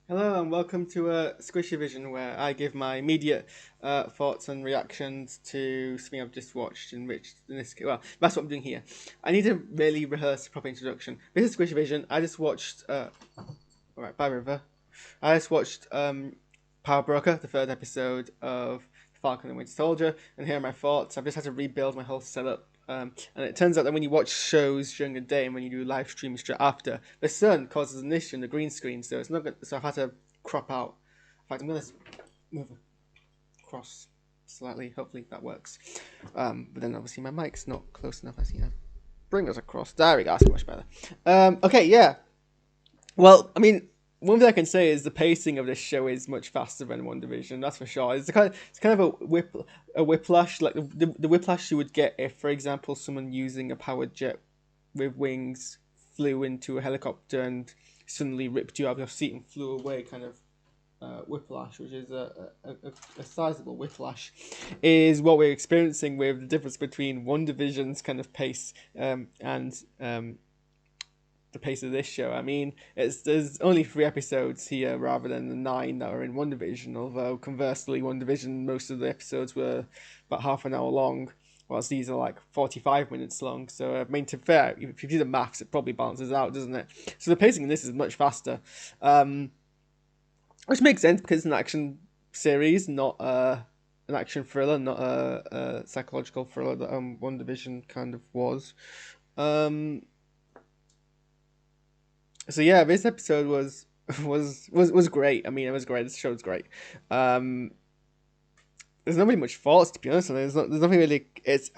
Hello and welcome to SquishiVision, where I give my immediate thoughts and reactions to something I've just watched. Well, that's what I'm doing here. I need to really rehearse a proper introduction. This is SquishiVision. I just watched. Alright, bye River. I just watched Power Broker, the third episode of Falcon and Winter Soldier, and here are my thoughts. I've just had to rebuild my whole setup. And it turns out that when you watch shows during the day and when you do live streams straight after, the sun causes an issue in the green screen, so it's not good. So I've had to crop out. In fact, I'm gonna move across slightly. Hopefully that works. But then obviously my mic's not close enough. As you know, bring us across. There we go. That's much better. Okay, yeah. Well, I mean, one thing I can say is the pacing of this show is much faster than WandaVision. That's for sure. It's kind of a whiplash, like the whiplash you would get if, for example, someone using a powered jet with wings flew into a helicopter and suddenly ripped you out of your seat and flew away. Kind of whiplash, which is a sizable whiplash, is what we're experiencing with the difference between WandaVision's kind of pace and the pace of this show. I mean, there's only 3 episodes here rather than the 9 that are in WandaVision, although conversely, WandaVision, most of the episodes were about half an hour long, whilst these are like 45 minutes long. So, I mean, to be fair, if you do the maths, it probably balances out, doesn't it? So, the pacing in this is much faster, which makes sense because it's an action series, not an action thriller, not a psychological thriller that WandaVision kind of was. So yeah, this episode was great. I mean, it was great. This show was great. There's not really much faults, to be honest. There's nothing really. It's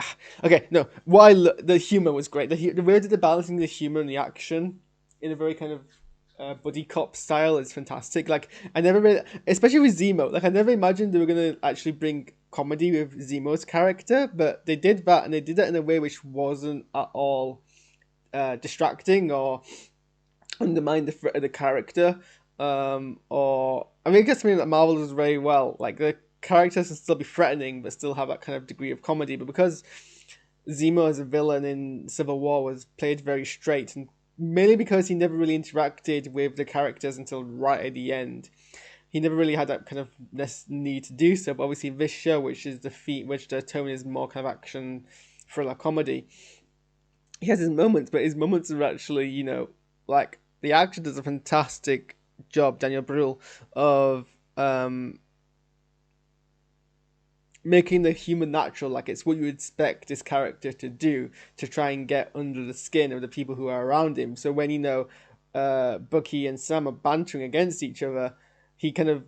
okay. No, the humor was great. The way that they're balancing the humor and the action in a very kind of buddy cop style is fantastic. Like I never really, especially with Zemo. Like I never imagined they were gonna actually bring comedy with Zemo's character, but they did that, and they did that in a way which wasn't at all distracting or undermine the threat of the character. Or I mean, I guess something that Marvel does very well. Like the characters can still be threatening, but still have that kind of degree of comedy. But because Zemo as a villain in Civil War was played very straight, and mainly because he never really interacted with the characters until right at the end, he never really had that kind of need to do so. But obviously, this show, which the tone is more kind of action thriller comedy, he has his moments, but his moments are actually, like the actor does a fantastic job, Daniel Brühl, of making the human natural, like it's what you would expect this character to do to try and get under the skin of the people who are around him. So when Bucky and Sam are bantering against each other, he kind of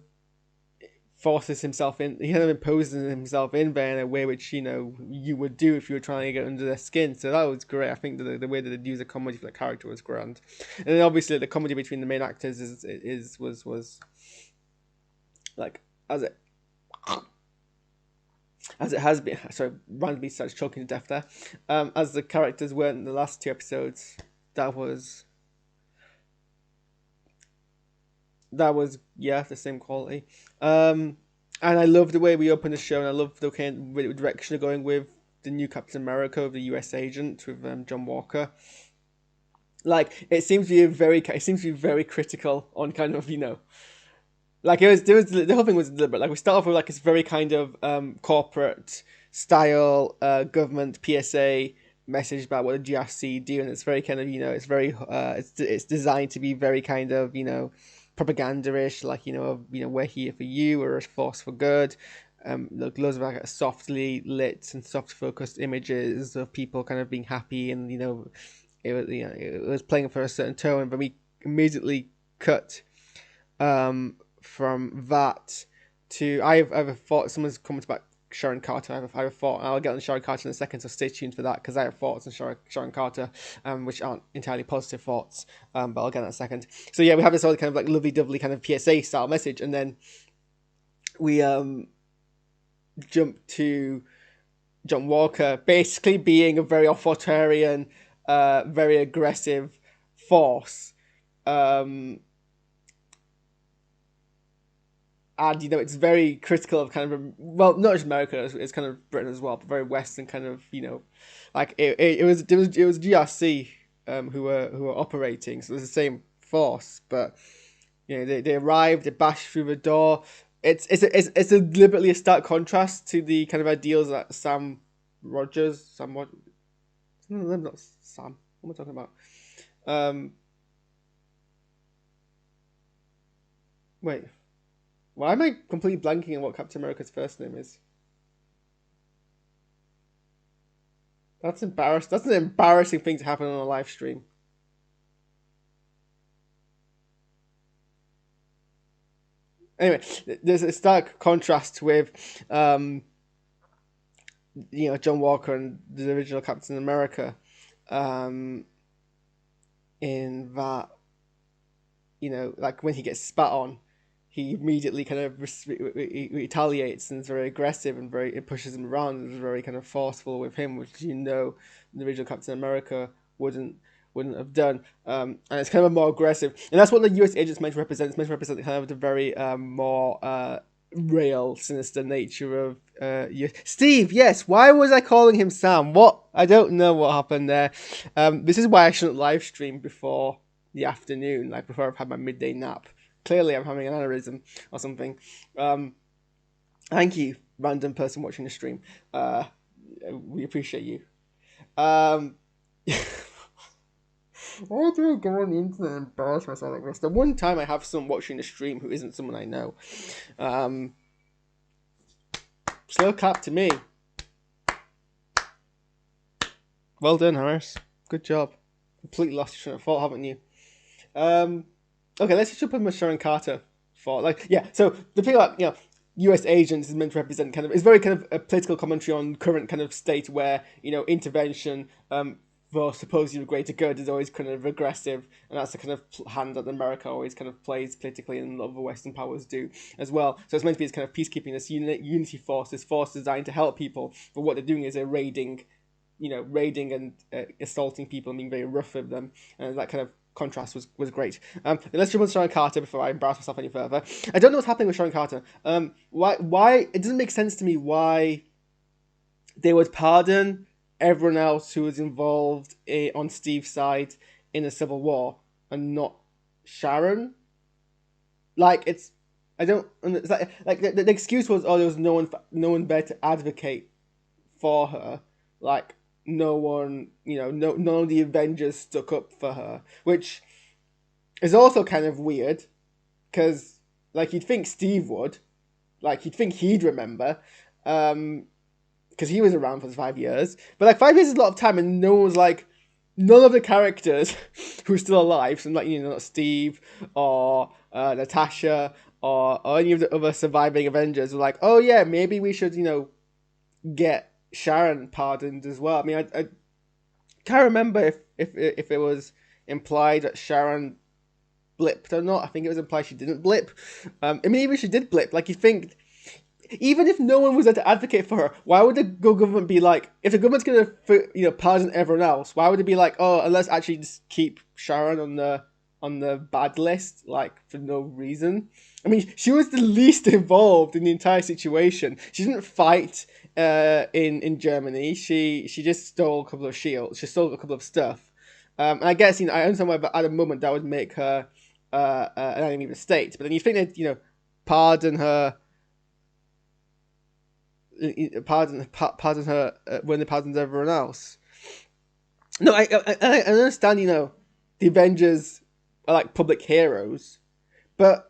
forces himself in. He kind of imposes himself in there in a way which you would do if you were trying to get under their skin. So that was great. I think the way that they use the comedy for the character was grand, and then obviously the comedy between the main actors was like as it has been. Sorry, randomly started choking to death there. As the characters were in the last 2 episodes, that was the same quality. And I love the way we open the show, and I love the kind of direction they're going with the new Captain America, the US agent with John Walker. Like it seems to be very critical on kind of like the whole thing was deliberate. Like we start off with like this very kind of corporate style government PSA message about what the GRC do, and it's very kind of it's very it's designed to be very kind of propaganda-ish, like we're here for you, we're a force for good. Look, loads of like softly lit and soft focused images of people kind of being happy, and it was playing for a certain tone, but we immediately cut from that to I have a thought. Someone's commented about Sharon Carter. I have a thought. I'll get on Sharon Carter in a second, so stay tuned for that because I have thoughts on Sharon Carter, which aren't entirely positive thoughts, but I'll get in a second. So yeah, we have this other kind of like lovey-dovey kind of PSA style message, and then we jump to John Walker basically being a very authoritarian, very aggressive force. And it's very critical of kind of not just America, it's kind of Britain as well, but very Western kind of like it was GRC who were operating, so it was the same force, but You know, they arrive, they bash through the door. It's a deliberately a stark contrast to the kind of ideals that Sam Rogers, no, not Sam. What am I talking about? Wait, why am I completely blanking on what Captain America's first name is? That's embarrassing. That's an embarrassing thing to happen on a live stream. Anyway, there's a stark contrast with, John Walker and the original Captain America, in that, like when he gets spat on, he immediately kind of retaliates and is very aggressive and it pushes him around and is very kind of forceful with him, which the original Captain America wouldn't have done. And it's kind of more aggressive, and that's what the U.S. agent's meant to represent. It's meant to represent kind of the very more real, sinister nature of Steve. Yes, why was I calling him Sam? What? I don't know what happened there. This is why I shouldn't live stream before the afternoon, like before I've had my midday nap. Clearly, I'm having an aneurysm or something. Thank you, random person watching the stream. We appreciate you. Why do I go on the internet and embarrass myself like this? The one time I have someone watching the stream who isn't someone I know. Slow clap to me. Well done, Harris. Good job. Completely lost your train of thought, haven't you? Okay, let's just jump on Sharon Carter for so the thing about U.S. agents is meant to represent it's very kind of a political commentary on current kind of state where intervention for supposedly greater good is always kind of aggressive, and that's the kind of hand that America always kind of plays politically, and a lot of the Western powers do as well. So it's meant to be this kind of peacekeeping, this unity force, this force designed to help people, but what they're doing is they're raiding and assaulting people and being very rough with them, and that kind of contrast was great. Let's jump on Sharon Carter before I embarrass myself any further. I don't know what's happening with Sharon Carter. Why it doesn't make sense to me why they would pardon everyone else who was involved on Steve's side in the Civil War and not Sharon. It's the excuse was, there was no one there to advocate for her. No one, none of the Avengers stuck up for her, which is also kind of weird, because, you'd think Steve would, you'd think he'd remember, because he was around for 5 years, but 5 years is a lot of time, and no one was none of the characters who are still alive, so not Steve, or Natasha, or any of the other surviving Avengers were oh yeah, maybe we should, get Sharon pardoned as well. I mean, I can't remember if it was implied that Sharon blipped or not. I think it was implied she didn't blip. I mean, even if she did blip, you think, even if no one was there to advocate for her, why would the government be if the government's gonna pardon everyone else, why would it be oh, let's actually just keep Sharon on the bad list, for no reason? I mean, she was the least involved in the entire situation. She didn't fight in Germany. She just stole a couple of shields. She stole a couple of stuff. And I guess, I understand why at a moment that would make her an enemy of the state. But then you think they'd, pardon her when they pardoned everyone else. No, I understand, the Avengers are public heroes, but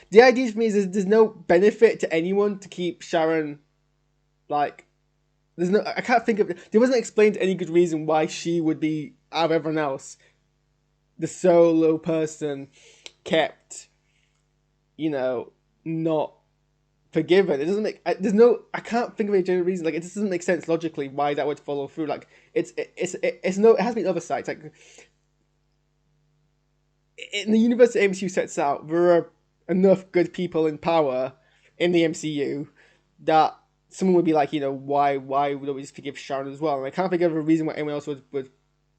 the idea for me is there's no benefit to anyone to keep Sharon, there's no, I can't think of, there wasn't explained any good reason why she would be, out of everyone else, the solo person kept, not forgiven. It doesn't make, I can't think of any general reason, it just doesn't make sense logically why that would follow through. It has been oversight. In the universe that MCU sets out, there are enough good people in power in the MCU that someone would be why would we just forgive Sharon as well? And I can't think of a reason why anyone else would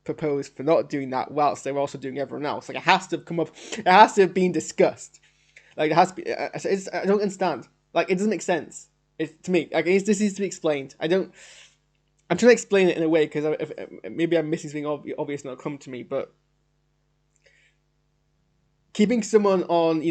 propose for not doing that whilst they were also doing everyone else. It has to have come up, it has to have been discussed. It has to be, I don't understand. It doesn't make sense. To me, this needs to be explained. I'm trying to explain it in a way, because maybe I'm missing something obvious and it'll come to me, but keeping someone on,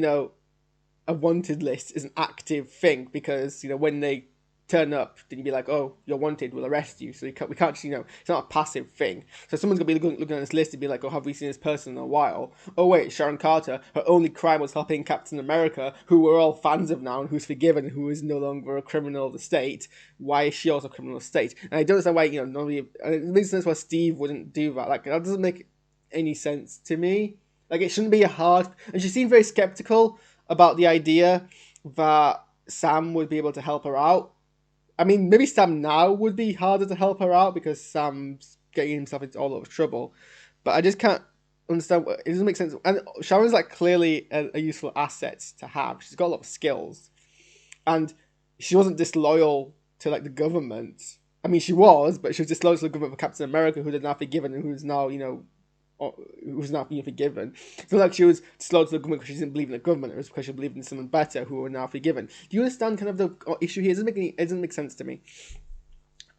a wanted list is an active thing, because when they turn up, then you'd be like, oh, you're wanted, we'll arrest you. So we can't just, it's not a passive thing. So someone's gonna be looking at this list and be like, oh, have we seen this person in a while? Oh wait, Sharon Carter, her only crime was helping Captain America, who we're all fans of now and who's forgiven, who is no longer a criminal of the state. Why is she also a criminal of the state? And I don't understand why, nobody, and it makes sense why Steve wouldn't do that. Like, that doesn't make any sense to me. Like, it shouldn't be a hard, and she seemed very skeptical about the idea that Sam would be able to help her out. I mean, maybe Sam now would be harder to help her out because Sam's getting himself into all of trouble. But I just can't understand. It doesn't make sense. And Sharon's like clearly a useful asset to have. She's got a lot of skills, and she wasn't disloyal to like the government. I mean, she was, but she was disloyal to the government for Captain America, who they're now forgiven and who's now who's not being forgiven. It's not like she was disloyal to the government because she didn't believe in the government. It was because she believed in someone better who were now forgiven. Do you understand kind of the issue here? It doesn't make sense to me.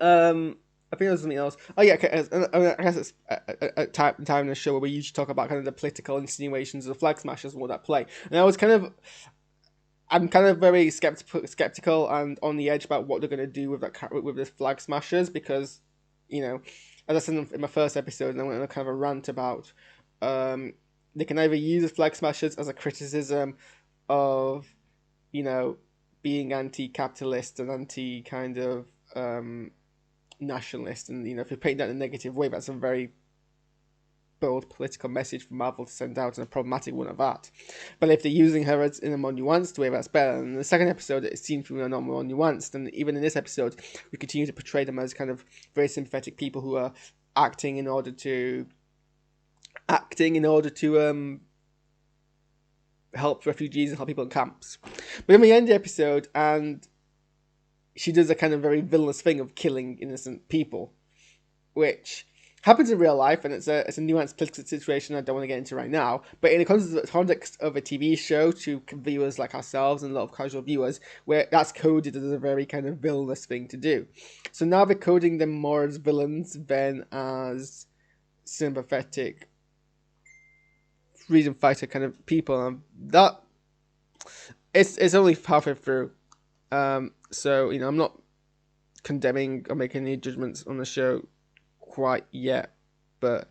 I think there's something else. Oh yeah, okay. I guess it's a time in the show where we usually talk about kind of the political insinuations of the flag smashers and what that play. And I'm kind of very skeptical and on the edge about what they're going to do with the flag smashers, because, as I said in my first episode, and I went on a kind of a rant about, they can either use the flag smashers as a criticism of, being anti-capitalist and anti kind of nationalist, and if you paint that in a negative way, that's a very bold political message for Marvel to send out, and a problematic one of that. But if they're using her in a more nuanced way, that's better. And in the second episode, it seems to be not more nuanced, and even in this episode, we continue to portray them as kind of very sympathetic people who are acting in order to help refugees and help people in camps. But then we end the episode, and she does a kind of very villainous thing of killing innocent people, which happens in real life, and it's a nuanced political situation I don't want to get into right now. But in the context of a TV show to viewers like ourselves and a lot of casual viewers, where that's coded as a very kind of villainous thing to do. So now they're coding them more as villains than as sympathetic freedom fighter kind of people. And that it's only halfway through. So, I'm not condemning or making any judgments on the show quite yet, but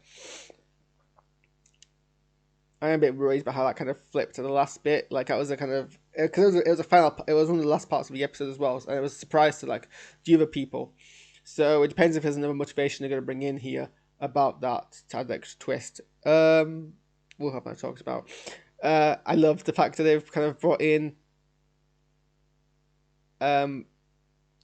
I'm a bit worried about how that kind of flipped to the last bit. Like, that was a kind of, because it was one of the last parts of the episode as well, and I was surprised to like the other people. So it depends if there's another motivation they're going to bring in here about that to add the extra twist. We'll have my talks about. I love the fact that they've kind of brought in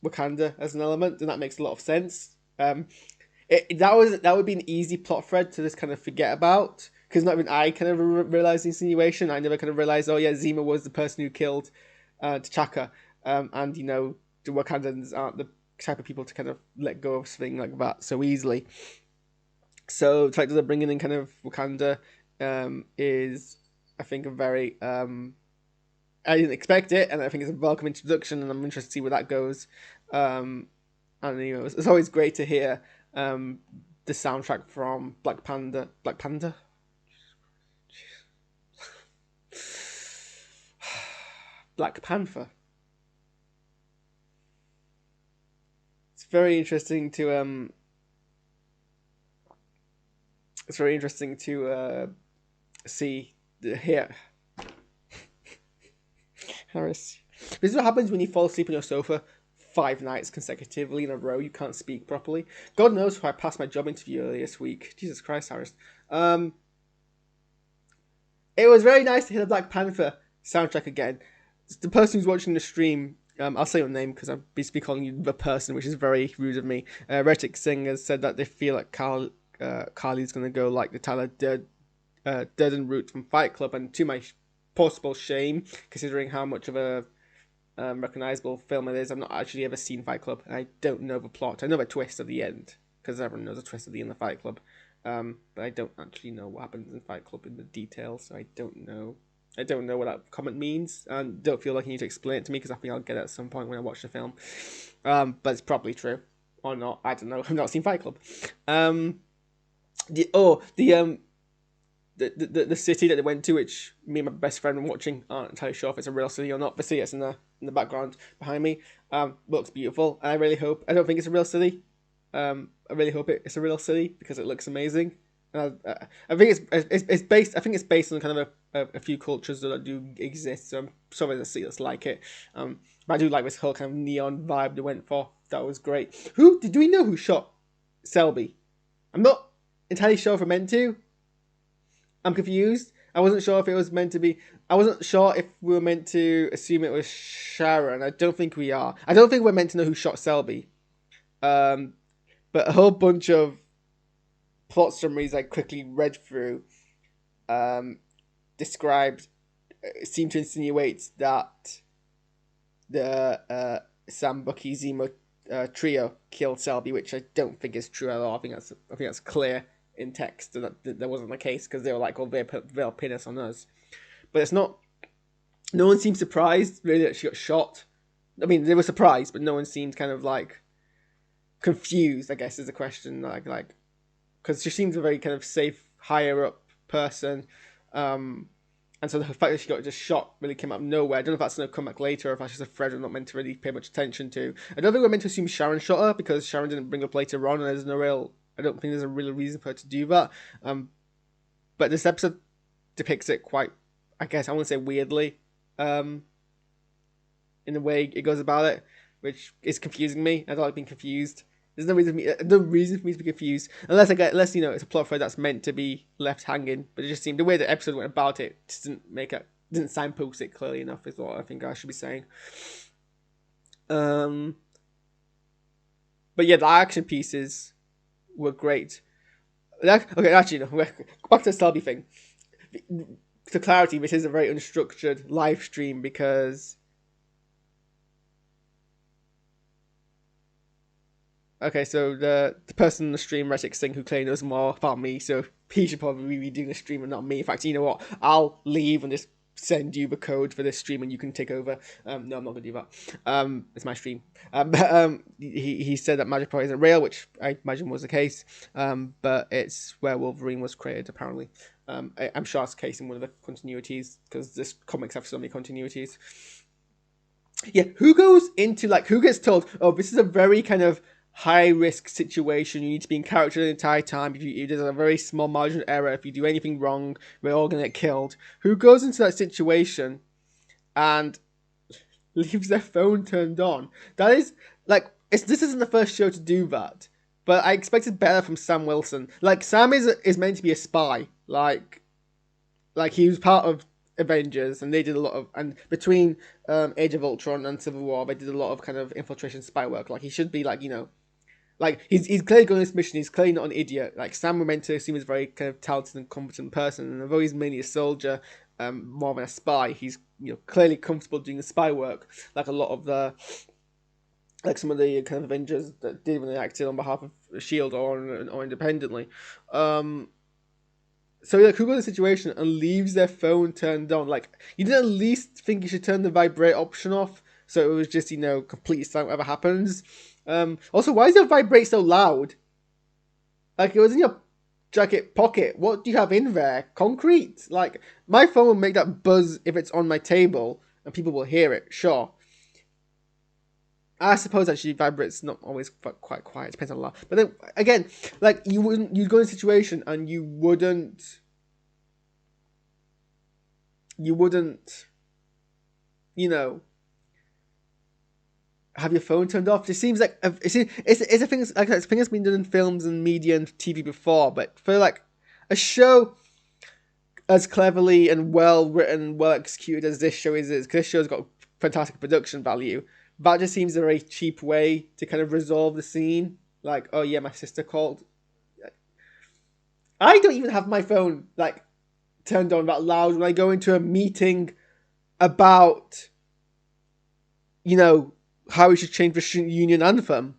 Wakanda as an element, and that makes a lot of sense. That would be an easy plot thread to just kind of forget about, because not even I kind of realized the insinuation. I never kind of realized, oh yeah, Zemo was the person who killed T'Chaka, and the Wakandans aren't the type of people to kind of let go of something like that so easily. So the fact that they're bringing in kind of Wakanda is, I think, a very I didn't expect it, and I think it's a welcome introduction, and I'm interested to see where that goes. And it's always great to hear the soundtrack from Black Panther. Black Panther. It's very interesting to see hear. Harris. This is what happens when you fall asleep on your sofa 5 nights consecutively in a row. You can't speak properly. God knows how I passed my job interview earlier this week. Jesus Christ, Harris. It was very nice to hear the Black Panther soundtrack again. The person who's watching the stream, I'll say your name because I'll be calling you the person, which is very rude of me. Retic Singh has said that they feel like Carly's going to go like the Tyler Durden route from Fight Club, and to my possible shame, considering how much of a recognizable film it is, I've not actually ever seen Fight Club, and I don't know the plot. I know the twist at the end, because everyone knows the twist at the end of Fight Club, but I don't actually know what happens in Fight Club in the details, so I don't know what that comment means, and don't feel like I need to explain it to me, because I think I'll get it at some point when I watch the film, but it's probably true, or not, I don't know, I've not seen Fight Club. the city that they went to, which me and my best friend were watching, aren't entirely sure if it's a real city or not, but see, it's in the background behind me. Looks beautiful, and I don't think it's a real city. I really hope it's a real city because it looks amazing. I think it's based. I think it's based on kind of a few cultures that do exist. So I'm sorry to see that's like it. But I do like this whole kind of neon vibe they went for. That was great. Do we know who shot Selby? I'm not entirely sure if we're meant to. I'm confused. I wasn't sure if it was meant to be. I wasn't sure if we were meant to assume it was Sharon. I don't think we are. I don't think we're meant to know who shot Selby. But a whole bunch of plot summaries I quickly read through described seem to insinuate that the Sam, Bucky, Zemo trio killed Selby, which I don't think is true at all. I think that's clear in text that wasn't the case because they were like, "Oh, they'll pin us on us," but it's not. No one seemed surprised really that she got shot. I mean, they were surprised, but no one seemed kind of like confused, I guess, is the question. Like, because she seems a very kind of safe, higher up person, and so the fact that she got just shot really came out of nowhere. I don't know if that's going to come back later, or if that's just a thread we're not meant to really pay much attention to. I don't think we're meant to assume Sharon shot her because Sharon didn't bring up later on, and I don't think there's a real reason for her to do that. But this episode depicts it quite, I guess, I wouldn't say weirdly, in the way it goes about it, which is confusing me. I don't like being confused. There's no reason for me to be confused unless it's a plot thread that's meant to be left hanging. But it just seemed the way the episode went about it just didn't signpost it clearly enough. Is what I think I should be saying. But yeah, the action pieces were great. Okay, actually, no. Back to the Selby thing. For clarity, this is a very unstructured live stream because. Okay, so the person in the stream, Retic Singh, who clearly knows more about me, so he should probably be doing the stream and not me. In fact, you know what? I'll leave and just send you the code for this stream and you can take over. No, I'm not going to do that. It's my stream. He said that magic power isn't real, which I imagine was the case. But it's where Wolverine was created, apparently. I'm sure it's the case in one of the continuities, because this comics have so many continuities. Yeah, who gets told, oh, this is a very kind of high-risk situation, you need to be in character the entire time, if there's a very small margin of error, if you do anything wrong, we're all going to get killed. Who goes into that situation and leaves their phone turned on? That is, this isn't the first show to do that, but I expected better from Sam Wilson. Sam is meant to be a spy, like he was part of Avengers, and they did a lot of, and between Age of Ultron and Civil War, they did a lot of kind of infiltration spy work. He should be he's clearly going on this mission. He's clearly not an idiot. Sam, we're meant to assume, is a very kind of talented and competent person, and although he's mainly a soldier, more than a spy, he's clearly comfortable doing the spy work, like a lot of the some of the kind of Avengers that did when they acted on behalf of Shield or independently. So who got in a situation and leaves their phone turned on? You didn't at least think you should turn the vibrate option off, so it was just completely silent whatever happens. Also, why is your vibrate so loud? It was in your jacket pocket. What do you have in there? Concrete? My phone will make that buzz if it's on my table and people will hear it. Sure. I suppose actually vibrate's not always quite quiet. It depends on a lot. But then again, you'd go in a situation and you wouldn't have your phone turned off. It seems like it's a thing. It's a thing that's been done in films and media and TV before. But for a show as cleverly and well written, well executed as this show is, because this show's got fantastic production value, that just seems a very cheap way to kind of resolve the scene. Oh yeah, my sister called. I don't even have my phone turned on that loud when I go into a meeting about how we should change the student union anthem.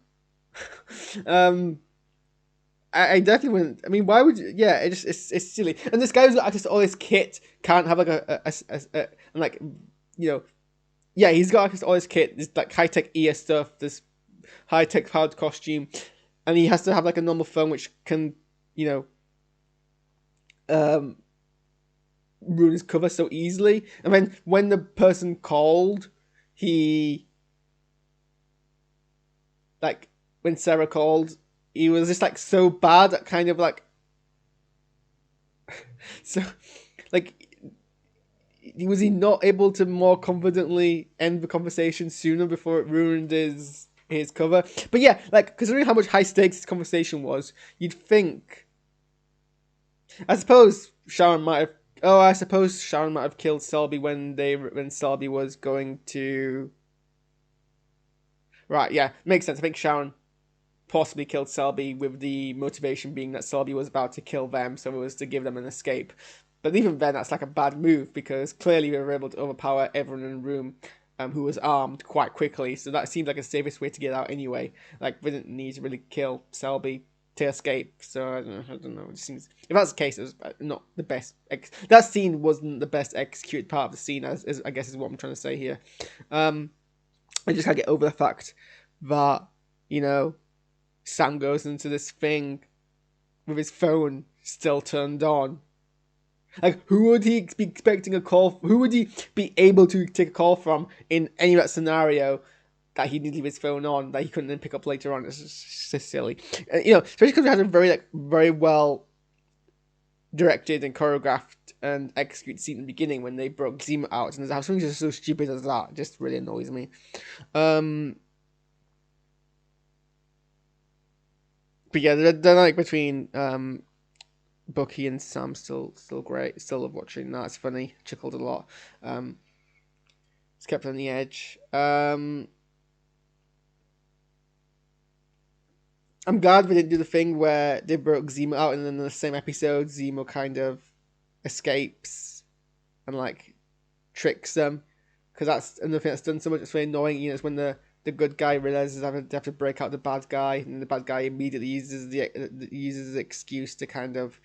I definitely wouldn't. I mean, why would you? Yeah, it's silly. And this guy who's got access to all this kit can't have yeah, he's got access to all this kit, this high-tech ear stuff, this high-tech hard costume, and he has to have a normal phone which can, ruin his cover so easily. And then when the person called, he like when Sarah called, he was just like so bad at kind of like so like was he not able to more confidently end the conversation sooner before it ruined his cover? But yeah, like considering how much high stakes this conversation was, you'd think. I suppose Sharon might have. Oh, I suppose Sharon might have killed Selby when Selby was going to. Right, yeah, makes sense. I think Sharon possibly killed Selby with the motivation being that Selby was about to kill them, so it was to give them an escape. But even then, that's like a bad move because clearly they were able to overpower everyone in the room who was armed quite quickly. So that seemed like the safest way to get out anyway. Like, we didn't need to really kill Selby to escape. So I don't know. It seems if that's the case, it was not the best. That scene wasn't the best executed part of the scene, as I guess is what I'm trying to say here. I just can't get over the fact that Sam goes into this thing with his phone still turned on. Like, who would he be expecting a call? Who would he be able to take a call from in any of that scenario that he didn't leave his phone on that he couldn't then pick up later on? It's just so silly. Especially because we had a very well directed and choreographed and executed scene in the beginning when they broke Zemo out, and something just so stupid as that just really annoys me. But yeah, the dynamic between Bucky and Sam still great. Still love watching that. It's funny. Chuckled a lot. It's kept on the edge. I'm glad we didn't do the thing where they broke Zemo out and then in the same episode Zemo kind of escapes and like tricks them, because that's another thing that's done so much. It's very annoying. It's when the good guy realizes they have to break out the bad guy, and the bad guy immediately uses the excuse to kind of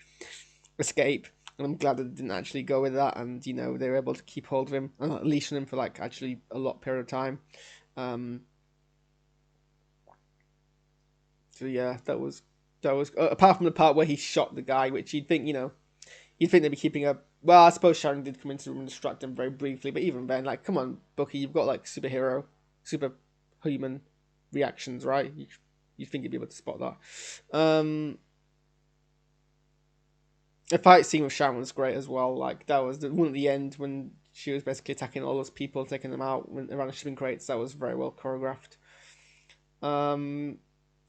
escape. And I'm glad that they didn't actually go with that, and they were able to keep hold of him and not leash on him for like actually a lot period of time. So yeah, that was apart from the part where he shot the guy, which you'd think they'd be keeping a. Well, I suppose Sharon did come into the room and distract him very briefly, but even then, like, come on, Bucky, you've got like superhuman reactions, right? You think you'd be able to spot that. The fight scene with Sharon was great as well. Like, that was the one at the end when she was basically attacking all those people, taking them out around the shipping crates. That was very well choreographed.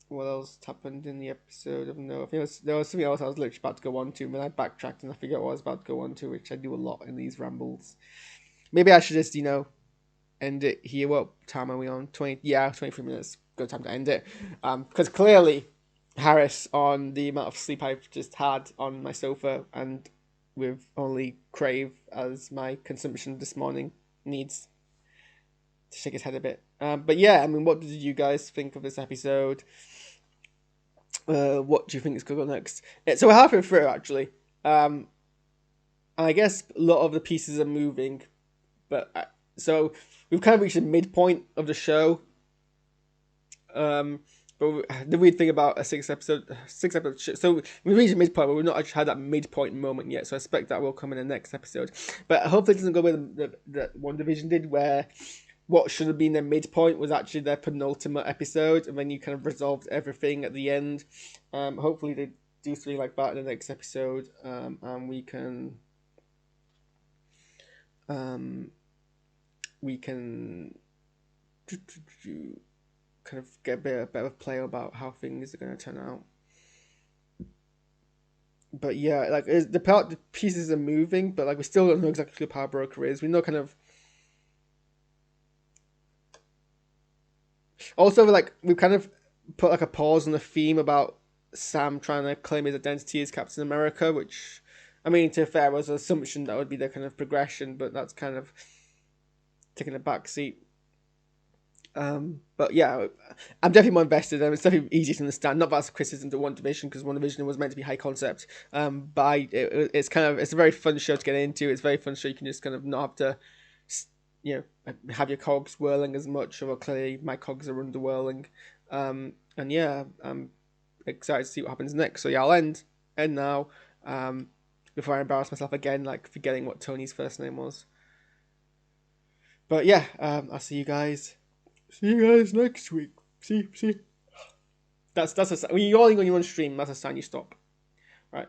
What else happened in the episode? I don't know. I think there was something else I was literally about to go on to, but I backtracked and I forget what I was about to go on to, which I do a lot in these rambles. Maybe I should just, end it here. What time are we on? 23 minutes. Good time to end it. Because clearly, Harris, on the amount of sleep I've just had on my sofa and with only Crave as my consumption this morning, needs to shake his head a bit. But yeah, I mean, what did you guys think of this episode? What do you think is going to go next? So we're halfway through, actually. I guess a lot of the pieces are moving, but so we've kind of reached the midpoint of the show. But the weird thing about a six episode show, so we reached the midpoint, but we've not actually had that midpoint moment yet. So I expect that will come in the next episode. But hopefully it doesn't go where the WandaVision did, where what should have been their midpoint was actually their penultimate episode, and then you kind of resolved everything at the end. Hopefully they do something like that in the next episode, and we can kind of get a bit of play about how things are going to turn out. But yeah, like the pieces are moving, but like we still don't know exactly who the power broker is. We know kind of. Also, like we've kind of put like a pause on the theme about Sam trying to claim his identity as Captain America, which, I mean, to be fair, was an assumption that would be the kind of progression, but that's kind of taking a back seat. But yeah, I'm definitely more invested, and it's definitely easier to understand. Not that that's a criticism to WandaVision, because WandaVision was meant to be high concept. But it's a very fun show to get into. It's a very fun show. You can just kind of not have to, have your cogs whirling as much. Or clearly my cogs are under whirling. And yeah, I'm excited to see what happens next. So yeah, I'll end now. before I embarrass myself again, like forgetting what Tony's first name was. But yeah, I'll see you guys. See you guys next week. See. That's a when you're yawning when you're on stream. That's a sign you stop. Right.